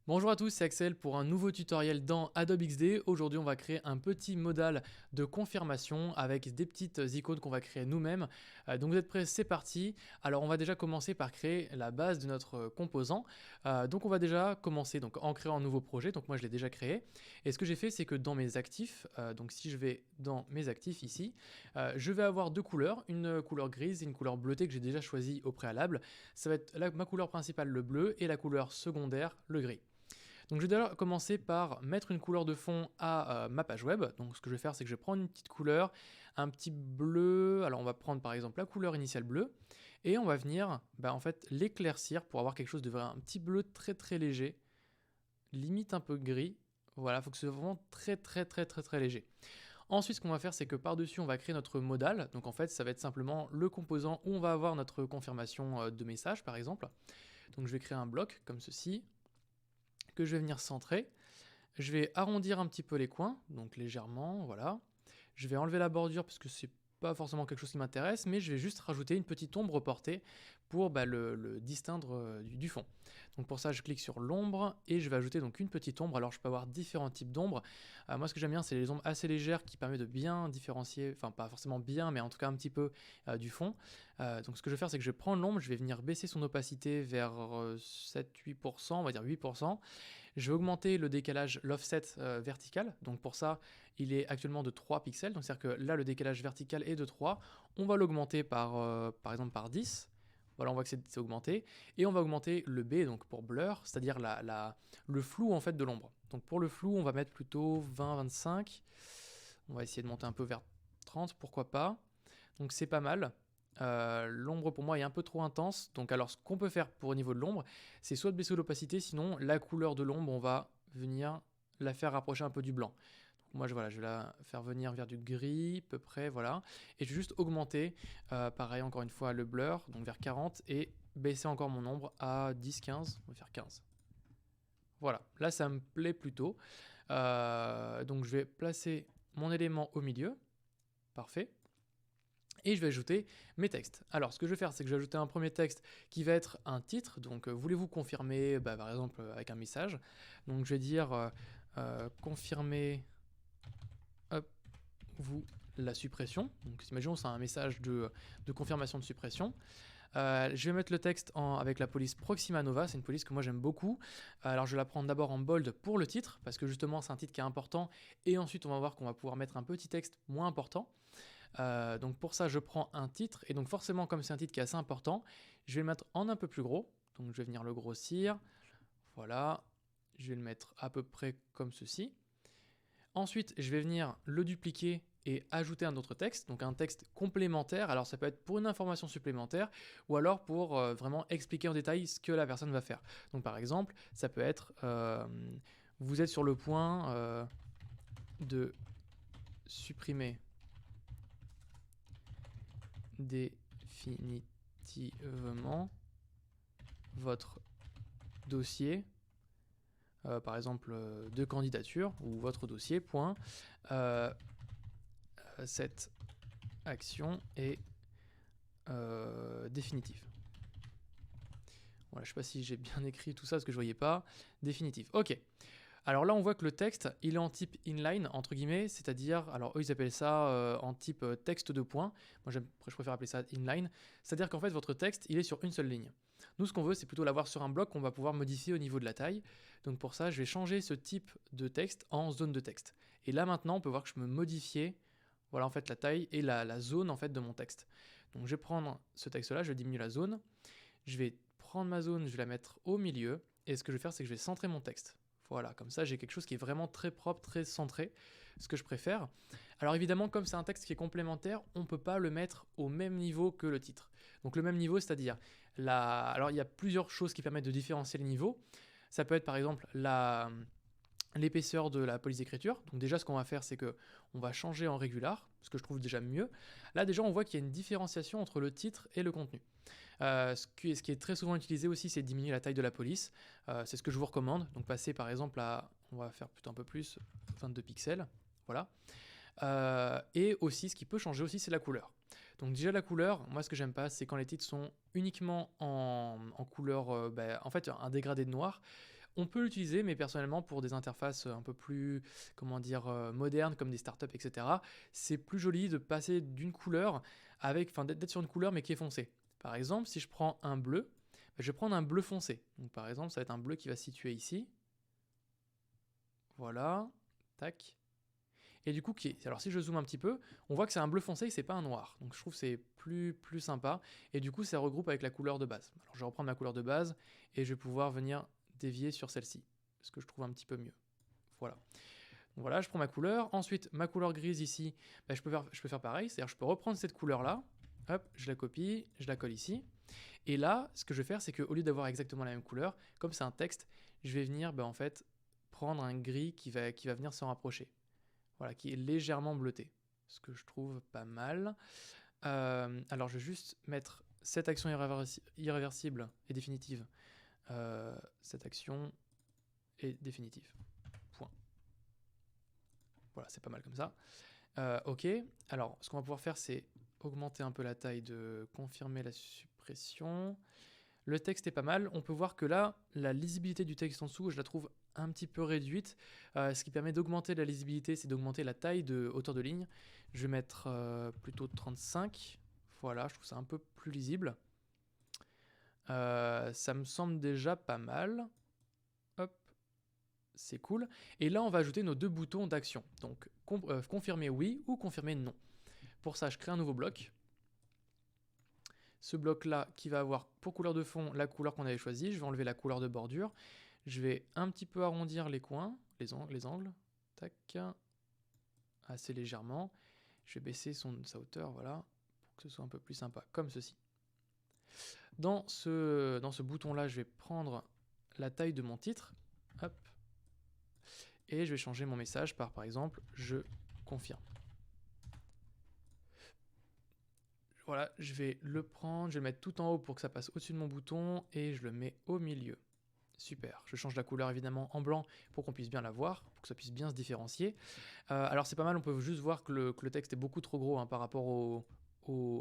Bonjour à tous, c'est Axel pour un nouveau tutoriel dans Adobe XD. Aujourd'hui, on va créer un petit modal de confirmation avec des petites icônes qu'on va créer nous-mêmes. Donc vous êtes prêts, c'est parti. Alors on va déjà commencer par créer la base de notre composant. Donc on va déjà commencer en créant un nouveau projet. Donc moi je l'ai déjà créé. Et ce que j'ai fait, c'est que dans mes actifs, donc si je vais dans mes actifs ici, je vais avoir deux couleurs, une couleur grise et une couleur bleutée que j'ai déjà choisie au préalable. Ça va être ma couleur principale, le bleu, et la couleur secondaire, le gris. Donc je vais déjà commencer par mettre une couleur de fond à ma page web. Donc ce que je vais faire, c'est que je vais prendre une petite couleur, un petit bleu. Alors on va prendre par exemple la couleur initiale bleue et on va venir en fait l'éclaircir pour avoir quelque chose de un petit bleu très très léger, limite un peu gris. Voilà, il faut que ce soit vraiment très léger. Ensuite, ce qu'on va faire, c'est que par-dessus, on va créer notre modal. Donc en fait, ça va être simplement le composant où on va avoir notre confirmation de message, par exemple. Donc je vais créer un bloc comme ceci, que je vais venir centrer. Je vais arrondir un petit peu les coins, donc légèrement, voilà. Je vais enlever la bordure parce que c'est pas forcément quelque chose qui m'intéresse, mais je vais juste rajouter une petite ombre portée pour le distinguer du fond. Donc pour ça, je clique sur l'ombre et je vais ajouter donc une petite ombre. Alors je peux avoir différents types d'ombres. Moi, ce que j'aime bien, c'est les ombres assez légères qui permettent de bien différencier, enfin pas forcément bien, mais en tout cas un petit peu du fond. Donc ce que je vais faire, c'est que je vais prendre l'ombre, je vais venir baisser son opacité vers 7-8%, on va dire 8%. Je vais augmenter le décalage, l'offset vertical. Donc pour ça, il est actuellement de 3 pixels. Donc c'est-à-dire que là, le décalage vertical est de 3. On va l'augmenter par exemple par 10. Voilà, on voit que c'est augmenté. Et on va augmenter le B, donc pour blur, c'est-à-dire le flou en fait de l'ombre. Donc pour le flou, on va mettre plutôt 20-25. On va essayer de monter un peu vers 30, pourquoi pas. Donc c'est pas mal. L'ombre pour moi est un peu trop intense, donc alors ce qu'on peut faire pour au niveau de l'ombre, c'est soit de baisser l'opacité, sinon la couleur de l'ombre, on va venir la faire rapprocher un peu du blanc. Donc moi je vais la faire venir vers du gris, à peu près, voilà. Et je vais juste augmenter, pareil encore une fois, le blur, donc vers 40, et baisser encore mon ombre à 10-15, on va faire 15. Voilà, là ça me plaît plutôt. Donc je vais placer mon élément au milieu, parfait. Et je vais ajouter mes textes. Alors, ce que je vais faire, c'est que je vais ajouter un premier texte qui va être un titre. Donc, voulez-vous confirmer, par exemple, avec un message. Donc, je vais dire confirmez, hop, vous, la suppression. Donc, imaginons c'est un message de confirmation de suppression. Je vais mettre le texte avec la police Proxima Nova, c'est une police que moi j'aime beaucoup. Alors je vais la prendre d'abord en bold pour le titre, parce que justement c'est un titre qui est important, et ensuite on va voir qu'on va pouvoir mettre un petit texte moins important. Donc pour ça je prends un titre, et donc forcément comme c'est un titre qui est assez important, je vais le mettre en un peu plus gros, donc je vais venir le grossir, voilà, je vais le mettre à peu près comme ceci. Ensuite je vais venir le dupliquer et ajouter un autre texte, donc un texte complémentaire. Alors ça peut être pour une information supplémentaire ou alors pour vraiment expliquer en détail ce que la personne va faire. Donc par exemple, ça peut être vous êtes sur le point de supprimer définitivement votre dossier, par exemple de candidature ou votre dossier, point. Cette action est définitive. Voilà, je sais pas si j'ai bien écrit tout ça parce que je voyais pas. Définitive. Ok. Alors là, on voit que le texte, il est en type inline, entre guillemets, c'est-à-dire, alors eux, ils appellent ça en type texte de points. Moi, je préfère appeler ça inline. C'est-à-dire qu'en fait, votre texte, il est sur une seule ligne. Nous, ce qu'on veut, c'est plutôt l'avoir sur un bloc qu'on va pouvoir modifier au niveau de la taille. Donc pour ça, je vais changer ce type de texte en zone de texte. Et là, maintenant, on peut voir que je peux modifier, voilà, en fait, la taille et la zone, en fait, de mon texte. Donc je vais prendre ce texte-là, je diminue la zone. Je vais prendre ma zone, je vais la mettre au milieu. Et ce que je vais faire, c'est que je vais centrer mon texte. Voilà, comme ça j'ai quelque chose qui est vraiment très propre, très centré, ce que je préfère. Alors évidemment, comme c'est un texte qui est complémentaire, on ne peut pas le mettre au même niveau que le titre. Donc le même niveau, c'est-à-dire, alors il y a plusieurs choses qui permettent de différencier les niveaux. Ça peut être par exemple l'épaisseur de la police d'écriture. Donc déjà, ce qu'on va faire, c'est que on va changer en régular, ce que je trouve déjà mieux. Là, déjà, on voit qu'il y a une différenciation entre le titre et le contenu. Ce qui est très souvent utilisé aussi, c'est diminuer la taille de la police. C'est ce que je vous recommande. Donc passer par exemple à, on va faire plutôt un peu plus, 22 pixels. Voilà. Et aussi, ce qui peut changer aussi, c'est la couleur. Donc déjà la couleur, moi ce que j'aime pas, c'est quand les titres sont uniquement en couleur, en fait un dégradé de noir. On peut l'utiliser, mais personnellement, pour des interfaces un peu plus, comment dire, modernes, comme des startups, etc., c'est plus joli de passer d'une couleur enfin, d'être sur une couleur, mais qui est foncée. Par exemple, si je prends un bleu, je vais prendre un bleu foncé. Donc, par exemple, ça va être un bleu qui va se situer ici. Voilà. Tac. Et du coup, alors si je zoome un petit peu, on voit que c'est un bleu foncé et c'est pas un noir. Donc je trouve que c'est plus sympa. Et du coup, ça regroupe avec la couleur de base. Alors je vais reprendre ma couleur de base et je vais pouvoir venir dévier sur celle-ci. Ce que je trouve un petit peu mieux. Voilà. Donc voilà, je prends ma couleur. Ensuite, ma couleur grise ici, je peux faire pareil. C'est-à-dire je peux reprendre cette couleur-là. Hop, je la copie, je la colle ici. Et là, ce que je vais faire, c'est qu'au lieu d'avoir exactement la même couleur, comme c'est un texte, je vais venir en fait prendre un gris qui va venir s'en rapprocher. Voilà, qui est légèrement bleuté, ce que je trouve pas mal. Alors, je vais juste mettre cette action irréversible et définitive. Cette action est définitive. Point. Voilà, c'est pas mal comme ça. Ok, alors ce qu'on va pouvoir faire, c'est augmenter un peu la taille de confirmer la suppression. Le texte est pas mal. On peut voir que là, la lisibilité du texte en dessous, je la trouve un petit peu réduite. Ce qui permet d'augmenter la lisibilité, c'est d'augmenter la taille de hauteur de ligne. Je vais mettre plutôt 35. Voilà, je trouve ça un peu plus lisible. Ça me semble déjà pas mal. Hop, c'est cool. Et là, on va ajouter nos deux boutons d'action. Donc, confirmer oui ou confirmer non. Pour ça, je crée un nouveau bloc. Ce bloc-là qui va avoir pour couleur de fond la couleur qu'on avait choisie. Je vais enlever la couleur de bordure. Je vais un petit peu arrondir les coins, les angles. Tac. Assez légèrement. Je vais baisser sa hauteur, voilà, pour que ce soit un peu plus sympa, comme ceci. Dans ce bouton-là, je vais prendre la taille de mon titre. Hop. Et je vais changer mon message par exemple, je confirme. Voilà, je vais le prendre, je vais le mettre tout en haut pour que ça passe au-dessus de mon bouton et je le mets au milieu. Super, je change la couleur évidemment en blanc pour qu'on puisse bien la voir, pour que ça puisse bien se différencier. Alors c'est pas mal, on peut juste voir que le texte est beaucoup trop gros par rapport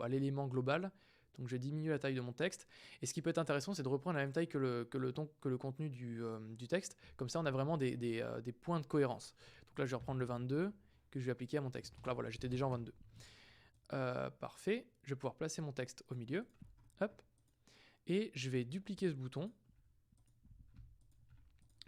à l'élément global. Donc je diminue la taille de mon texte. Et ce qui peut être intéressant, c'est de reprendre la même taille que le contenu du texte. Comme ça, on a vraiment des points de cohérence. Donc là, je vais reprendre le 22 que je vais appliquer à mon texte. Donc là, voilà, j'étais déjà en 22. Parfait, je vais pouvoir placer mon texte au milieu. Hop. Et je vais dupliquer ce bouton.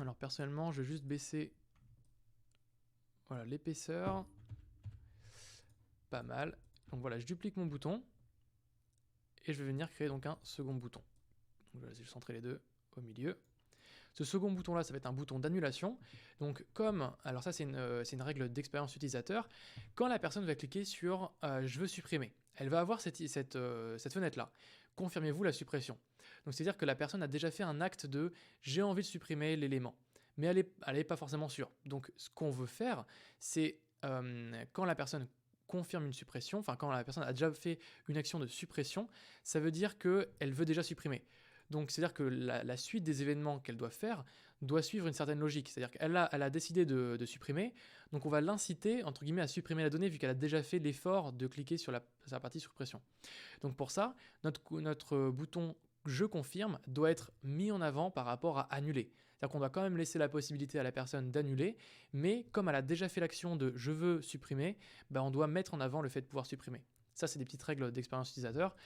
Alors personnellement, je vais juste baisser l'épaisseur. Pas mal. Donc voilà, je duplique mon bouton. Et je vais venir créer donc un second bouton. Donc je vais centrer les deux au milieu. Ce second bouton-là, ça va être un bouton d'annulation. Donc alors ça c'est une règle d'expérience utilisateur, quand la personne va cliquer sur je veux supprimer, elle va avoir cette fenêtre-là. Confirmez-vous la suppression. Donc c'est-à-dire que la personne a déjà fait un acte de j'ai envie de supprimer l'élément. Mais elle n'est pas forcément sûre. Donc ce qu'on veut faire, c'est quand la personne confirme une suppression, enfin quand la personne a déjà fait une action de suppression, ça veut dire qu'elle veut déjà supprimer. Donc c'est-à-dire que la suite des événements qu'elle doit faire doit suivre une certaine logique. C'est-à-dire qu'elle a décidé de supprimer, donc on va l'inciter, entre guillemets, à supprimer la donnée vu qu'elle a déjà fait l'effort de cliquer sur sa partie suppression. Donc pour ça, notre bouton « Je confirme » doit être mis en avant par rapport à « Annuler ». C'est-à-dire qu'on doit quand même laisser la possibilité à la personne d'annuler, mais comme elle a déjà fait l'action de « Je veux supprimer », on doit mettre en avant le fait de pouvoir supprimer. Ça, c'est des petites règles d'expérience utilisateur.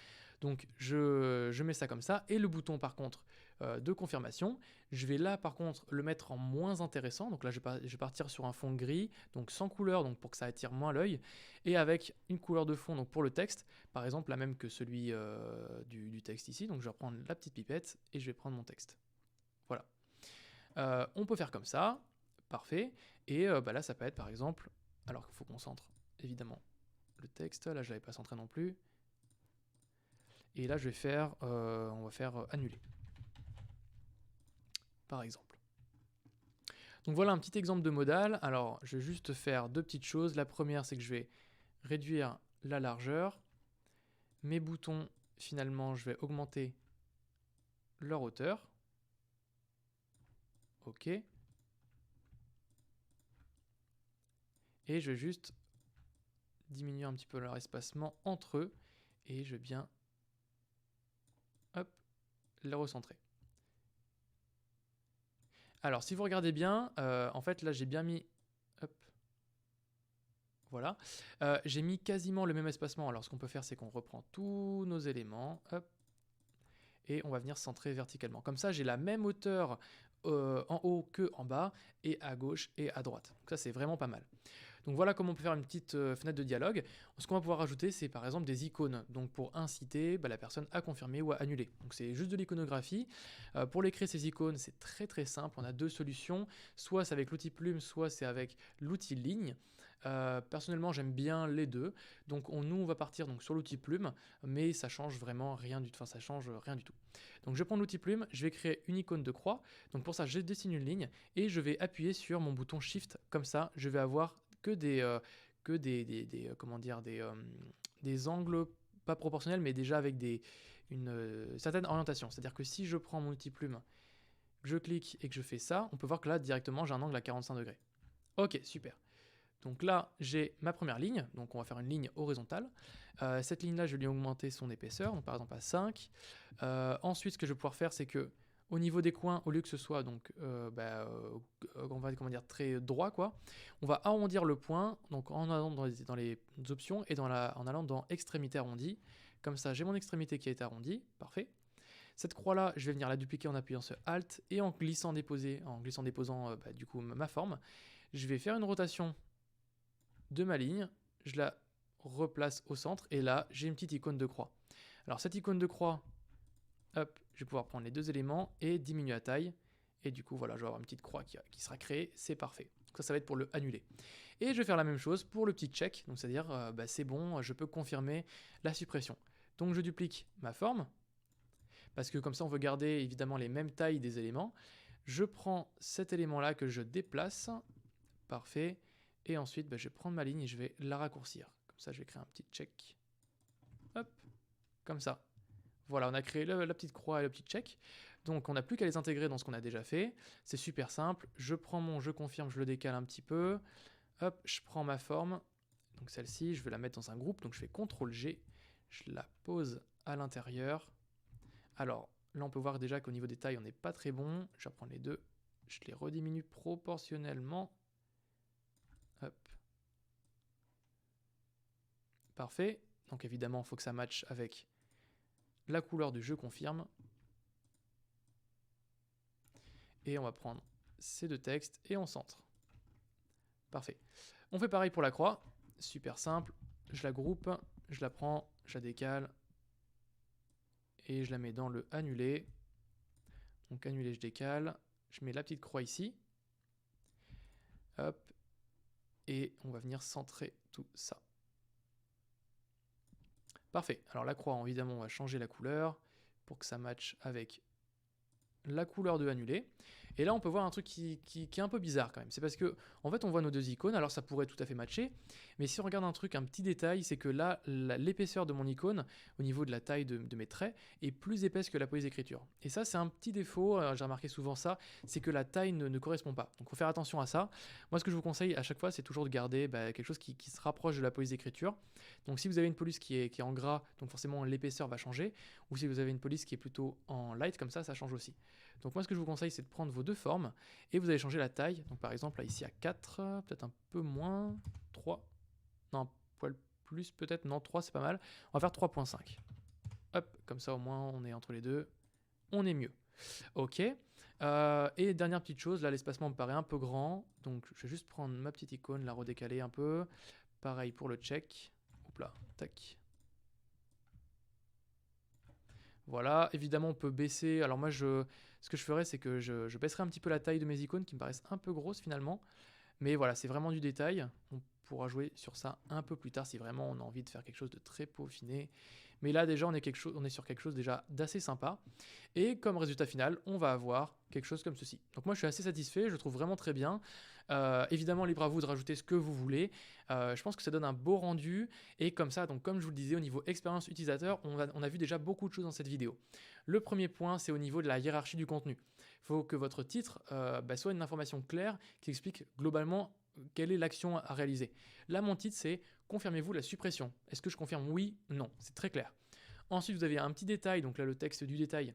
Donc je mets ça comme ça, et le bouton par contre de confirmation, je vais là par contre le mettre en moins intéressant, donc là je vais partir sur un fond gris, donc sans couleur, donc pour que ça attire moins l'œil, et avec une couleur de fond donc pour le texte, par exemple la même que celui du texte ici, donc je vais reprendre la petite pipette et je vais prendre mon texte. Voilà. On peut faire comme ça, parfait, et là ça peut être par exemple, alors qu'il faut qu'on centre évidemment le texte, là je l'avais pas centré non plus. Et là, on va faire annuler, par exemple. Donc voilà un petit exemple de modal. Alors, je vais juste faire deux petites choses. La première, c'est que je vais réduire la largeur. Mes boutons, finalement, je vais augmenter leur hauteur. OK. Et je vais juste diminuer un petit peu leur espacement entre eux. Et je vais bien les recentrer. Alors, si vous regardez bien, en fait, là, j'ai bien mis... Hop, voilà. J'ai mis quasiment le même espacement. Alors, ce qu'on peut faire, c'est qu'on reprend tous nos éléments. Hop, et on va venir centrer verticalement. Comme ça, j'ai la même hauteur en haut que en bas, et à gauche et à droite. Donc ça, c'est vraiment pas mal. Donc voilà comment on peut faire une petite fenêtre de dialogue. Ce qu'on va pouvoir rajouter, c'est par exemple des icônes, donc pour inciter la personne à confirmer ou à annuler. Donc c'est juste de l'iconographie. Pour les créer, ces icônes, c'est très très simple. On a deux solutions, soit c'est avec l'outil plume, soit c'est avec l'outil ligne. Personnellement, j'aime bien les deux. Donc nous, on va partir donc sur l'outil plume, mais ça change vraiment rien du tout. Enfin, ça change rien du tout. Donc je prends l'outil plume, je vais créer une icône de croix. Donc pour ça, je dessine une ligne et je vais appuyer sur mon bouton Shift. Comme ça, je vais avoir que comment dire, des angles pas proportionnels, mais déjà avec une certaine orientation. C'est-à-dire que si je prends mon outil plume, je clique et que je fais ça, on peut voir que là, directement, j'ai un angle à 45 degrés. Ok, super. Donc là, j'ai ma première ligne, donc on va faire une ligne horizontale. Cette ligne-là, je vais lui augmenter son épaisseur, donc par exemple à 5. Ensuite, ce que je vais pouvoir faire, c'est que au niveau des coins, au lieu que ce soit donc, on va comment dire, très droit, quoi, on va arrondir le point, donc en allant dans les options et en allant dans extrémité arrondie. Comme ça, j'ai mon extrémité qui a été arrondie, parfait. Cette croix-là, je vais venir la dupliquer en appuyant sur Alt et en glissant déposant du coup ma forme. Je vais faire une rotation de ma ligne, je la replace au centre et là j'ai une petite icône de croix. Alors cette icône de croix, hop, je vais pouvoir prendre les deux éléments et diminuer la taille et du coup voilà, je vais avoir une petite croix qui sera créée, c'est parfait. Donc ça va être pour le annuler. Et je vais faire la même chose pour le petit check, donc c'est-à-dire c'est bon, je peux confirmer la suppression. Donc je duplique ma forme parce que comme ça on veut garder évidemment les mêmes tailles des éléments. Je prends cet élément là que je déplace, parfait. Et ensuite, je vais prendre ma ligne et je vais la raccourcir. Comme ça, je vais créer un petit check. Hop, comme ça. Voilà, on a créé la petite croix et le petit check. Donc, on n'a plus qu'à les intégrer dans ce qu'on a déjà fait. C'est super simple. Je prends mon je confirme, je le décale un petit peu. Hop, je prends ma forme. Donc, celle-ci, je vais la mettre dans un groupe. Donc, je fais CTRL-G. Je la pose à l'intérieur. Alors, là, on peut voir déjà qu'au niveau des tailles, on n'est pas très bon. Je vais reprendre les deux. Je les rediminue proportionnellement. Hop. Parfait. Donc évidemment, il faut que ça matche avec la couleur du je confirme. Et on va prendre ces deux textes et on centre. Parfait. On fait pareil pour la croix. Super simple. Je la groupe, je la prends, je la décale. Et je la mets dans le annuler. Donc annuler, je décale. Je mets la petite croix ici. Hop. Et on va venir centrer tout ça. Parfait. Alors la croix, évidemment, on va changer la couleur pour que ça matche avec la couleur de annulé. Et là, on peut voir un truc qui est un peu bizarre quand même. C'est parce que, en fait, on voit nos deux icônes. Alors, ça pourrait tout à fait matcher. Mais si on regarde un petit détail, c'est que là, l'épaisseur de mon icône, au niveau de la taille de mes traits, est plus épaisse que la police d'écriture. Et ça, c'est un petit défaut. J'ai remarqué souvent ça. C'est que la taille ne correspond pas. Donc, il faut faire attention à ça. Moi, ce que je vous conseille à chaque fois, c'est toujours de garder quelque chose qui se rapproche de la police d'écriture. Donc, si vous avez une police qui est en gras, donc forcément, l'épaisseur va changer. Ou si vous avez une police qui est plutôt en light, comme ça change aussi. Donc moi ce que je vous conseille c'est de prendre vos deux formes et vous allez changer la taille. Donc par exemple là ici à 4, peut-être un peu moins, 3, non un poil plus peut-être, non 3 c'est pas mal. On va faire 3.5. Hop, comme ça au moins on est entre les deux, on est mieux. Ok, et dernière petite chose, là l'espacement me paraît un peu grand, donc je vais juste prendre ma petite icône, la redécaler un peu. Pareil pour le check, hop là, tac. Voilà, évidemment on peut baisser, alors moi ce que je ferais c'est que je baisserai un petit peu la taille de mes icônes qui me paraissent un peu grosses finalement, mais voilà c'est vraiment du détail, on pourra jouer sur ça un peu plus tard si vraiment on a envie de faire quelque chose de très peaufiné, mais là déjà on est sur quelque chose déjà d'assez sympa, et comme résultat final on va avoir quelque chose comme ceci. Donc moi je suis assez satisfait, je le trouve vraiment très bien. Évidemment libre à vous de rajouter ce que vous voulez, je pense que ça donne un beau rendu, et comme ça, donc comme je vous le disais, au niveau expérience utilisateur, on a vu déjà beaucoup de choses dans cette vidéo. Le premier point, c'est au niveau de la hiérarchie du contenu. Il faut que votre titre soit une information claire qui explique globalement quelle est l'action à réaliser. Là, mon titre, c'est « Confirmez-vous la suppression ». Est-ce que je confirme oui ? Non, c'est très clair. Ensuite, vous avez un petit détail, donc là, le texte du détail,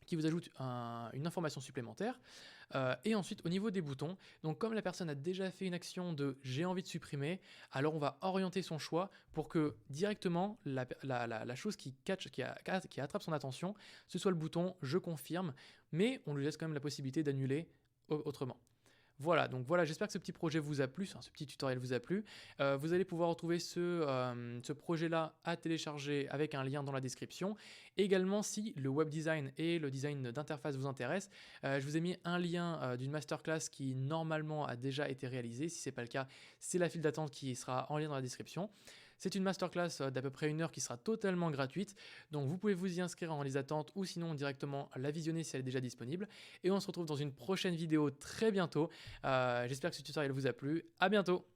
qui vous ajoute une information supplémentaire. Et ensuite, au niveau des boutons, donc comme la personne a déjà fait une action de j'ai envie de supprimer, alors on va orienter son choix pour que directement la chose qui attrape son attention, ce soit le bouton je confirme, mais on lui laisse quand même la possibilité d'annuler autrement. Voilà, donc voilà, j'espère que ce petit projet vous a plu, ce petit tutoriel vous a plu. Vous allez pouvoir retrouver ce projet-là à télécharger avec un lien dans la description. Également, si le web design et le design d'interface vous intéressent, je vous ai mis un lien d'une masterclass qui normalement a déjà été réalisée. Si ce n'est pas le cas, c'est la file d'attente qui sera en lien dans la description. C'est une masterclass d'à peu près 1 heure qui sera totalement gratuite, donc vous pouvez vous y inscrire en liste d'attente ou sinon directement la visionner si elle est déjà disponible. Et on se retrouve dans une prochaine vidéo très bientôt. J'espère que ce tutoriel vous a plu. À bientôt.